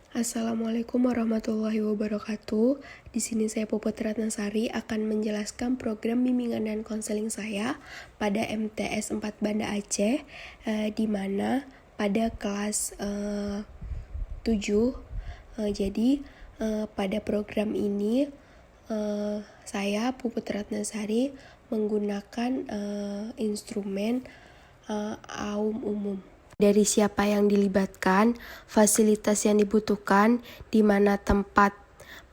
Assalamualaikum warahmatullahi wabarakatuh. Di sini saya Puput Ratnasari akan menjelaskan program bimbingan dan konseling saya pada MTS 4 Banda Aceh, di mana pada kelas 7. Jadi pada program ini saya Puput Ratnasari menggunakan instrumen AUM umum. Dari siapa yang dilibatkan, fasilitas yang dibutuhkan, di mana tempat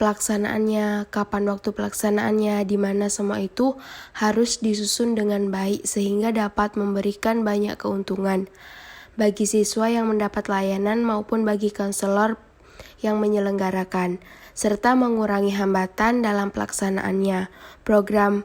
pelaksanaannya, kapan waktu pelaksanaannya, di mana semua itu harus disusun dengan baik sehingga dapat memberikan banyak keuntungan bagi siswa yang mendapat layanan maupun bagi konselor yang menyelenggarakan, serta mengurangi hambatan dalam pelaksanaannya. Program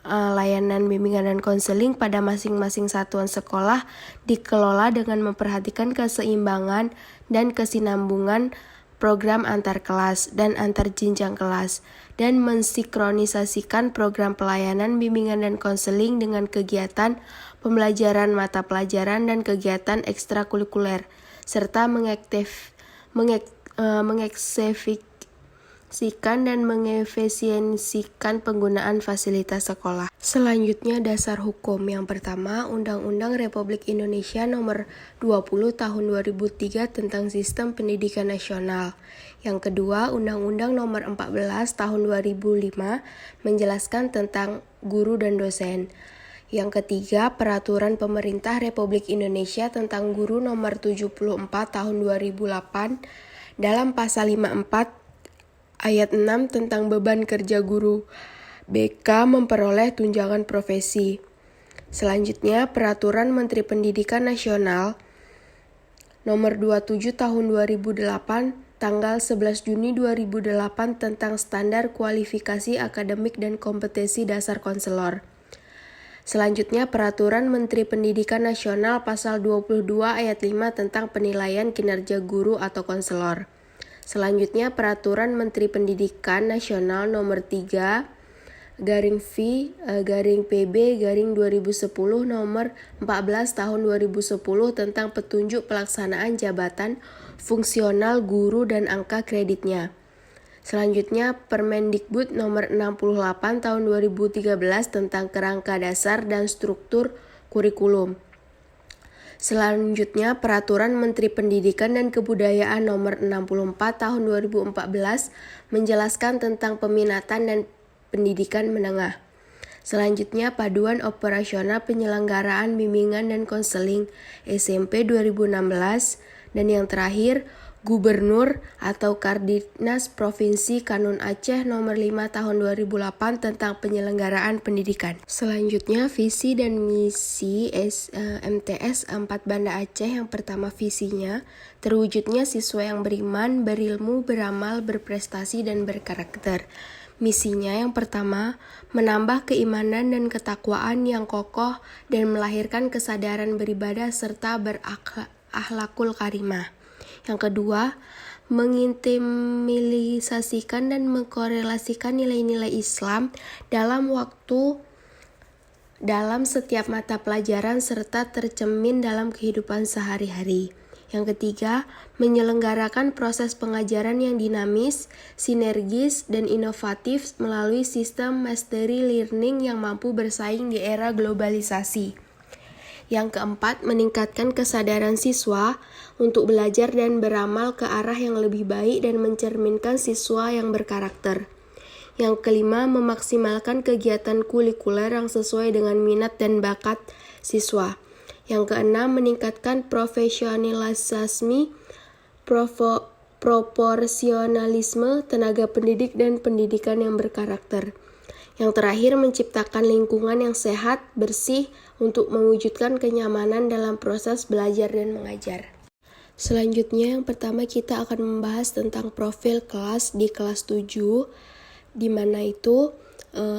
layanan bimbingan dan konseling pada masing-masing satuan sekolah dikelola dengan memperhatikan keseimbangan dan kesinambungan program antar kelas dan antar jenjang kelas, dan mensinkronisasikan program pelayanan bimbingan dan konseling dengan kegiatan pembelajaran mata pelajaran dan kegiatan ekstrakurikuler, serta dan mengefisiensikan penggunaan fasilitas sekolah. Selanjutnya, dasar hukum. Yang pertama, Undang-Undang Republik Indonesia Nomor 20 Tahun 2003 tentang Sistem Pendidikan Nasional. Yang kedua, Undang-Undang Nomor 14 Tahun 2005 menjelaskan tentang guru dan dosen. Yang ketiga, Peraturan Pemerintah Republik Indonesia tentang Guru Nomor 74 Tahun 2008 dalam Pasal 54 Ayat 6 tentang beban kerja guru. BK memperoleh tunjangan profesi. Selanjutnya, Peraturan Menteri Pendidikan Nasional Nomor 27 Tahun 2008 tanggal 11 Juni 2008 tentang standar kualifikasi akademik dan kompetensi dasar konselor. Selanjutnya, Peraturan Menteri Pendidikan Nasional Pasal 22 Ayat 5 tentang penilaian kinerja guru atau konselor. Selanjutnya, Peraturan Menteri Pendidikan Nasional Nomor 3 PB/2010 Nomor 14 Tahun 2010 tentang petunjuk pelaksanaan jabatan fungsional guru dan angka kreditnya. Selanjutnya, Permendikbud Nomor 68 Tahun 2013 tentang kerangka dasar dan struktur kurikulum. Selanjutnya, Peraturan Menteri Pendidikan dan Kebudayaan Nomor 64 Tahun 2014 menjelaskan tentang peminatan dan pendidikan menengah. Selanjutnya, Paduan Operasional Penyelenggaraan Bimbingan dan Konseling SMP 2016. Dan yang terakhir, Gubernur atau Kardinas Provinsi Kanun Aceh Nomor 5 Tahun 2008 tentang penyelenggaraan pendidikan. Selanjutnya, visi dan misi MTS 4 Banda Aceh. Yang pertama, visinya terwujudnya siswa yang beriman, berilmu, beramal, berprestasi, dan berkarakter. Misinya yang pertama, menambah keimanan dan ketakwaan yang kokoh dan melahirkan kesadaran beribadah serta berakhlakul karimah. Yang kedua, mengintimalisasikan dan mengkorelasikan nilai-nilai Islam dalam setiap mata pelajaran serta tercermin dalam kehidupan sehari-hari. Yang ketiga, menyelenggarakan proses pengajaran yang dinamis, sinergis, dan inovatif melalui sistem mastery learning yang mampu bersaing di era globalisasi. Yang keempat, meningkatkan kesadaran siswa untuk belajar dan beramal ke arah yang lebih baik dan mencerminkan siswa yang berkarakter. Yang kelima, memaksimalkan kegiatan kurikuler yang sesuai dengan minat dan bakat siswa. Yang keenam, meningkatkan proporsionalisme tenaga pendidik dan pendidikan yang berkarakter. Yang terakhir, menciptakan lingkungan yang sehat, bersih, untuk mewujudkan kenyamanan dalam proses belajar dan mengajar. Selanjutnya, yang pertama kita akan membahas tentang profil kelas di kelas 7, di mana itu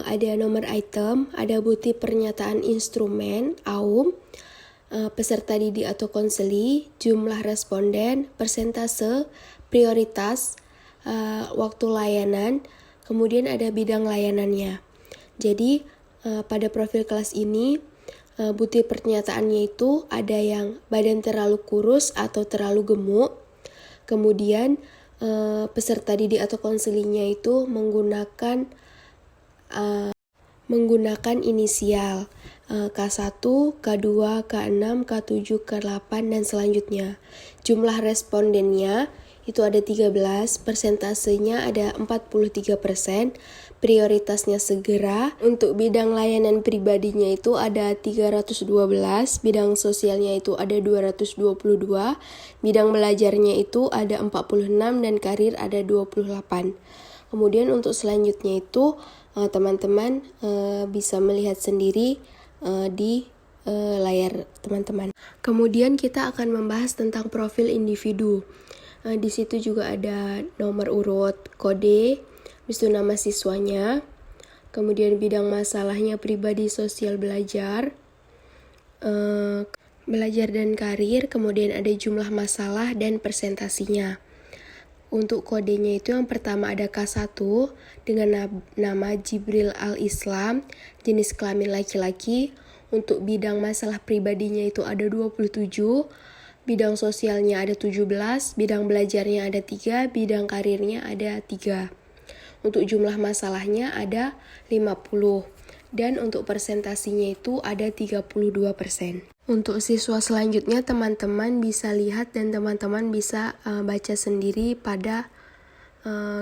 ada nomor item, ada bukti pernyataan instrumen, AUM, peserta didik atau konseli, jumlah responden, persentase, prioritas, waktu layanan, kemudian ada bidang layanannya. Jadi pada profil kelas ini bukti pernyataannya itu ada yang badan terlalu kurus atau terlalu gemuk, kemudian peserta didik atau konselingnya itu menggunakan inisial K1, K2, K6, K7, K8, dan selanjutnya. Jumlah respondennya itu ada 13, persentasenya ada 43%, prioritasnya segera. Untuk bidang layanan pribadinya itu ada 312, bidang sosialnya itu ada 222, bidang belajarnya itu ada 46, dan karir ada 28. Kemudian untuk selanjutnya itu teman-teman bisa melihat sendiri di layar teman-teman. Kemudian kita akan membahas tentang profil individu. Di situ juga ada nomor urut, kode, habis itu nama siswanya, kemudian bidang masalahnya pribadi, sosial, belajar dan karir, kemudian ada jumlah masalah dan presentasinya. Untuk kodenya itu yang pertama ada K1 dengan nama Jibril Al-Islam, jenis kelamin laki-laki. Untuk bidang masalah pribadinya itu ada 27, bidang sosialnya ada 17, bidang belajarnya ada 3, bidang karirnya ada 3. Untuk jumlah masalahnya ada 50, dan untuk presentasinya itu ada 32%. Untuk siswa selanjutnya teman-teman bisa lihat dan teman-teman bisa baca sendiri pada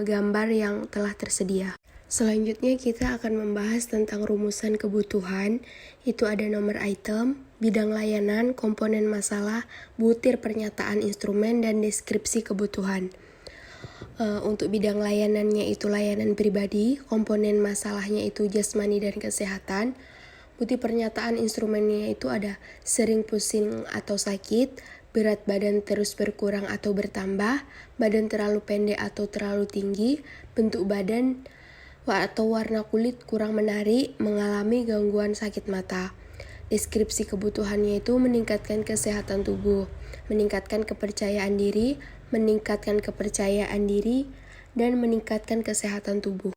gambar yang telah tersedia. Selanjutnya kita akan membahas tentang rumusan kebutuhan. Itu ada nomor item, bidang layanan, komponen masalah, butir pernyataan instrumen, dan deskripsi kebutuhan. Untuk bidang layanannya itu layanan pribadi, komponen masalahnya itu jasmani dan kesehatan. Butir pernyataan instrumennya itu ada sering pusing atau sakit, berat badan terus berkurang atau bertambah, badan terlalu pendek atau terlalu tinggi, bentuk badan atau warna kulit kurang menarik, mengalami gangguan sakit mata. Deskripsi kebutuhannya itu meningkatkan kesehatan tubuh, meningkatkan kepercayaan diri, dan meningkatkan kesehatan tubuh.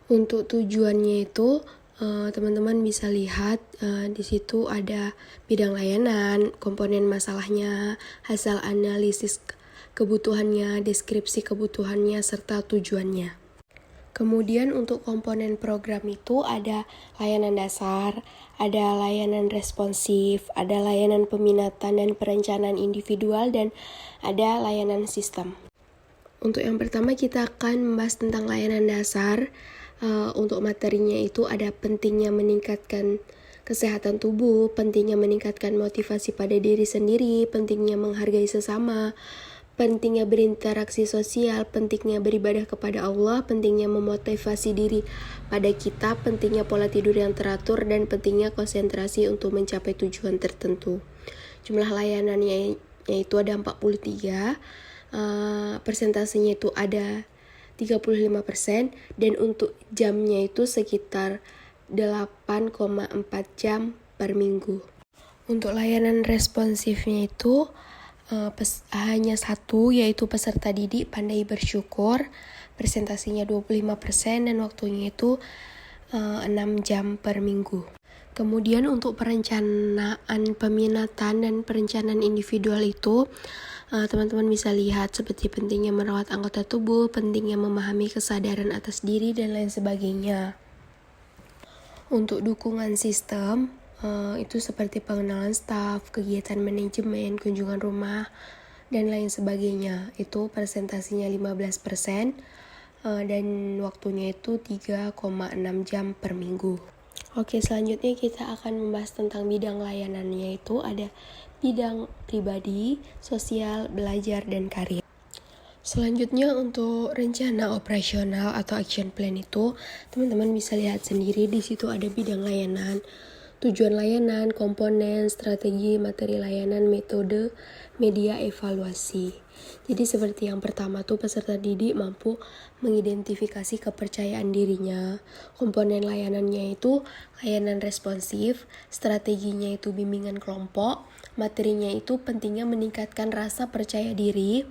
Untuk tujuannya itu teman-teman bisa lihat di situ ada bidang layanan, komponen masalahnya, hasil analisis kebutuhannya, deskripsi kebutuhannya, serta tujuannya. Kemudian untuk komponen program itu ada layanan dasar, ada layanan responsif, ada layanan peminatan dan perencanaan individual, dan ada layanan sistem. Untuk yang pertama kita akan membahas tentang layanan dasar. Untuk materinya itu ada pentingnya meningkatkan kesehatan tubuh, pentingnya meningkatkan motivasi pada diri sendiri, pentingnya menghargai sesama, pentingnya berinteraksi sosial, pentingnya beribadah kepada Allah, pentingnya memotivasi diri pada kita, pentingnya pola tidur yang teratur, dan pentingnya konsentrasi untuk mencapai tujuan tertentu. Jumlah layanannya yaitu ada 43, persentasenya itu ada 35%, dan untuk jamnya itu sekitar 8,4 jam per minggu. Untuk layanan responsifnya itu hanya satu, yaitu peserta didik pandai bersyukur, presentasinya 25%, dan waktunya itu 6 jam per minggu. Kemudian untuk perencanaan peminatan dan perencanaan individual itu teman-teman bisa lihat seperti pentingnya merawat anggota tubuh, pentingnya memahami kesadaran atas diri, dan lain sebagainya. Untuk dukungan sistem itu seperti pengenalan staf, kegiatan manajemen, kunjungan rumah, dan lain sebagainya. Itu presentasinya 15%, dan waktunya itu 3,6 jam per minggu. Oke, selanjutnya kita akan membahas tentang bidang layanannya, itu ada bidang pribadi, sosial, belajar, dan karir. Selanjutnya untuk rencana operasional atau action plan itu teman-teman bisa lihat sendiri. Di situ ada bidang layanan, tujuan layanan, komponen, strategi, materi layanan, metode, media, evaluasi. Jadi seperti yang pertama tuh peserta didik mampu mengidentifikasi kepercayaan dirinya. Komponen layanannya itu layanan responsif, strateginya itu bimbingan kelompok, materinya itu pentingnya meningkatkan rasa percaya diri,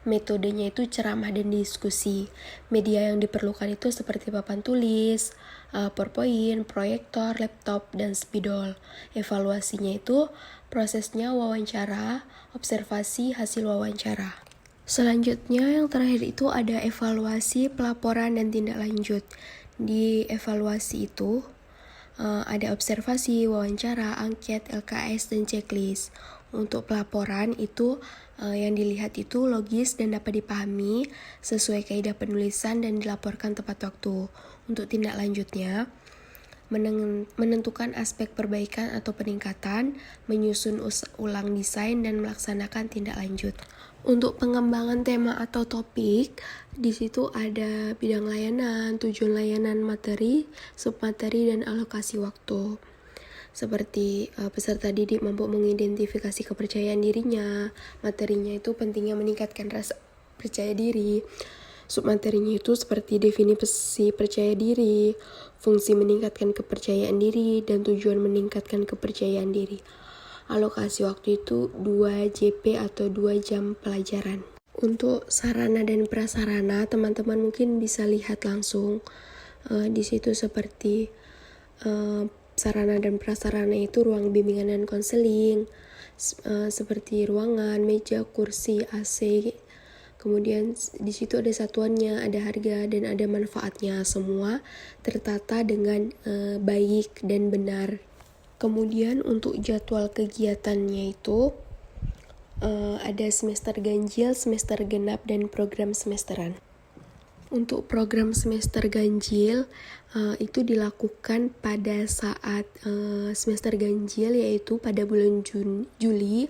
metodenya itu ceramah dan diskusi. Media yang diperlukan itu seperti papan tulis, PowerPoint, proyektor, laptop, dan spidol. Evaluasinya itu prosesnya wawancara, observasi hasil wawancara. Selanjutnya yang terakhir itu ada evaluasi, pelaporan, dan tindak lanjut. Di evaluasi itu ada observasi, wawancara, angket, LKS, dan checklist. Untuk pelaporan itu yang dilihat itu logis dan dapat dipahami sesuai kaidah penulisan dan dilaporkan tepat waktu. Untuk tindak lanjutnya, menentukan aspek perbaikan atau peningkatan, menyusun ulang desain, dan melaksanakan tindak lanjut. Untuk pengembangan tema atau topik, di situ ada bidang layanan, tujuan layanan, materi, submateri, dan alokasi waktu. Seperti peserta didik mampu mengidentifikasi kepercayaan dirinya, materinya itu pentingnya meningkatkan rasa percaya diri, submaterinya itu seperti definisi percaya diri, fungsi meningkatkan kepercayaan diri, dan tujuan meningkatkan kepercayaan diri. Alokasi waktu itu 2 JP atau 2 jam pelajaran. Untuk sarana dan prasarana, teman-teman mungkin bisa lihat langsung di situ seperti sarana dan prasarana itu ruang bimbingan dan konseling, seperti ruangan, meja, kursi, AC. Kemudian di situ ada satuannya, ada harga, dan ada manfaatnya. Semua tertata dengan baik dan benar. Kemudian untuk jadwal kegiatannya itu ada semester ganjil, semester genap, dan program semesteran. Untuk program semester ganjil itu dilakukan pada saat semester ganjil, yaitu pada bulan Juli,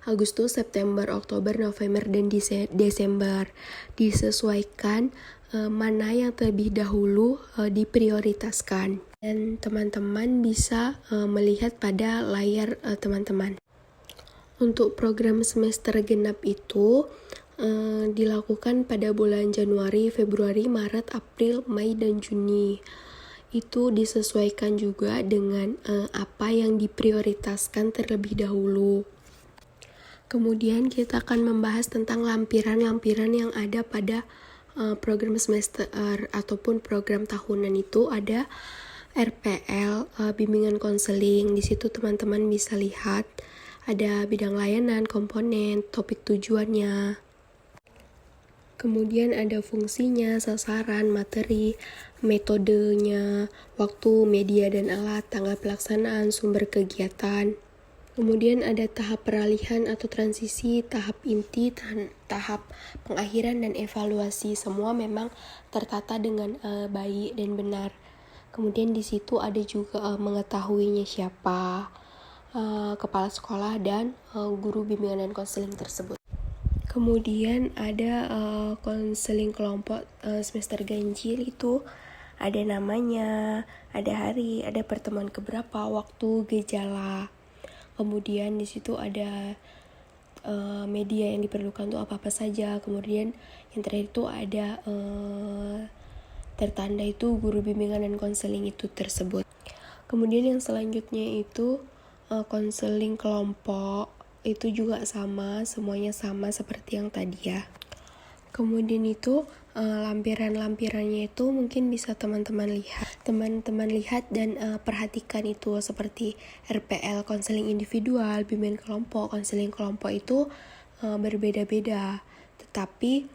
Agustus, September, Oktober, November, dan Desember. Disesuaikan mana yang terlebih dahulu diprioritaskan. Dan teman-teman bisa melihat pada layar teman-teman. Untuk program semester genap itu dilakukan pada bulan Januari, Februari, Maret, April, Mei, dan Juni. Itu disesuaikan juga dengan apa yang diprioritaskan terlebih dahulu. Kemudian kita akan membahas tentang lampiran-lampiran yang ada pada program semester ataupun program tahunan. Itu ada RPL, bimbingan konseling. Di situ teman-teman bisa lihat ada bidang layanan, komponen, topik tujuannya. Kemudian ada fungsinya, sasaran, materi, metodenya, waktu, media dan alat, tanggal pelaksanaan, sumber kegiatan. Kemudian ada tahap peralihan atau transisi, tahap inti, tahap pengakhiran, dan evaluasi. Semua memang tertata dengan baik dan benar. Kemudian di situ ada juga mengetahuinya siapa, kepala sekolah, dan guru bimbingan dan konseling tersebut. Kemudian ada konseling kelompok semester ganjil, itu ada namanya, ada hari, ada pertemuan keberapa, waktu, gejala. Kemudian di situ ada media yang diperlukan untuk apa-apa saja. Kemudian yang terakhir itu ada tertanda itu guru bimbingan dan konseling itu tersebut. Kemudian yang selanjutnya itu konseling kelompok, itu juga sama, semuanya sama seperti yang tadi ya. Kemudian itu lampiran-lampirannya itu mungkin bisa teman-teman lihat dan perhatikan itu seperti RPL, konseling individual, bimbingan kelompok. Konseling kelompok itu berbeda-beda, tetapi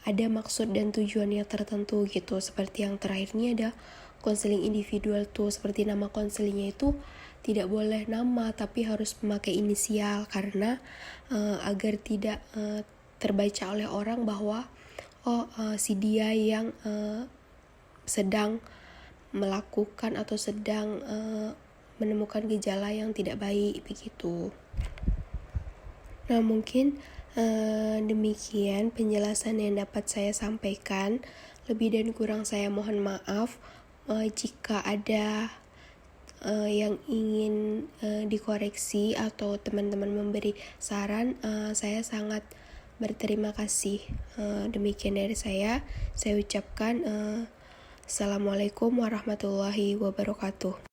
ada maksud dan tujuannya tertentu gitu. Seperti yang terakhir ini ada konseling individual tuh, seperti nama konselingnya itu tidak boleh nama tapi harus memakai inisial, karena agar tidak terbaca oleh orang bahwa si dia yang sedang melakukan atau sedang menemukan gejala yang tidak baik begitu. Nah, mungkin demikian penjelasan yang dapat saya sampaikan. Lebih dan kurang saya mohon maaf. Jika ada yang ingin dikoreksi atau teman-teman memberi saran, saya sangat berterima kasih. Demikian dari saya ucapkan Assalamualaikum warahmatullahi wabarakatuh.